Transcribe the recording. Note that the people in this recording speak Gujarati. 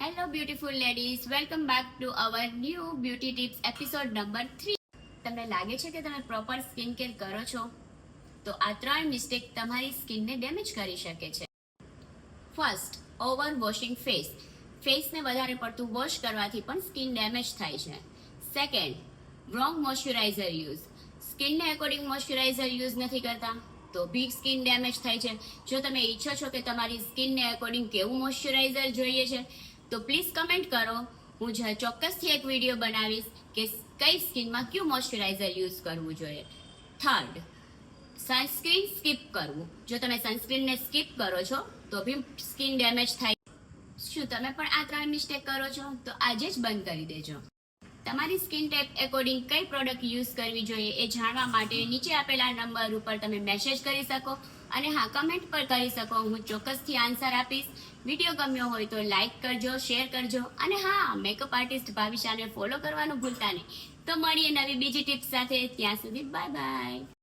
Hello beautiful ladies, welcome back to our new beauty tips episode number 3. તમને લાગે છે કે તમે પ્રોપર સ્કિન કેર કરો છો? તો આ 3 મિસ્ટેક તમારી સ્કિનને ડેમેજ કરી શકે છે. First, over washing face. ફેસને વધારે પડતું વોશ કરવાથી પણ સ્કિન ડેમેજ થાય છે. Second, wrong moisturiser use. સ્કિનને એકોર્ડિંગ મોઇશ્ચરાઇઝર યુઝ નથી કરતા તો બી સ્કિન ડેમેજ થાય છે. જો તમે ઈચ્છો છો કે તમારી સ્કિનને એકોર્ડિંગ કેવું મોઇશ્ચરાઇઝર જોઈએ છે તો પ્લીઝ કમેન્ટ કરો. હું ચોક્કસથી એક વિડીયો બનાવીશ કે કઈ સ્કિનમાં કયું મોઇશ્ચરાઇઝર યુઝ કરવું જોઈએ. થર્ડ, સનસ્ક્રીન સ્કીપ કરવું. જો તમે સનસ્ક્રીનને સ્કીપ કરો છો તો બી સ્કિન ડેમેજ થાય. શું તમે પણ આ 3 મિસ્ટેક કરો છો? તો આજે જ બંધ કરી દેજો. તમારી સ્કિન ટાઈપ એકોર્ડિંગ કઈ પ્રોડક્ટ યુઝ કરવી જોઈએ એ જાણવા માટે નીચે આપેલા નંબર ઉપર તમે મેસેજ કરી શકો અને હા, કમેન્ટ પર કરી શકો. હું ચોક્કસથી આન્સર આપીશ. વિડીયો ગમ્યો હોય તો લાઈક કરજો, શેર કરજો અને હા, મેકઅપ આર્ટિસ્ટ ભાવિશાને ફોલો કરવાનું ભૂલતા નહીં. તો મળીએ નવી બીજી ટિપ્સ સાથે. ત્યાં સુધી બાય બાય.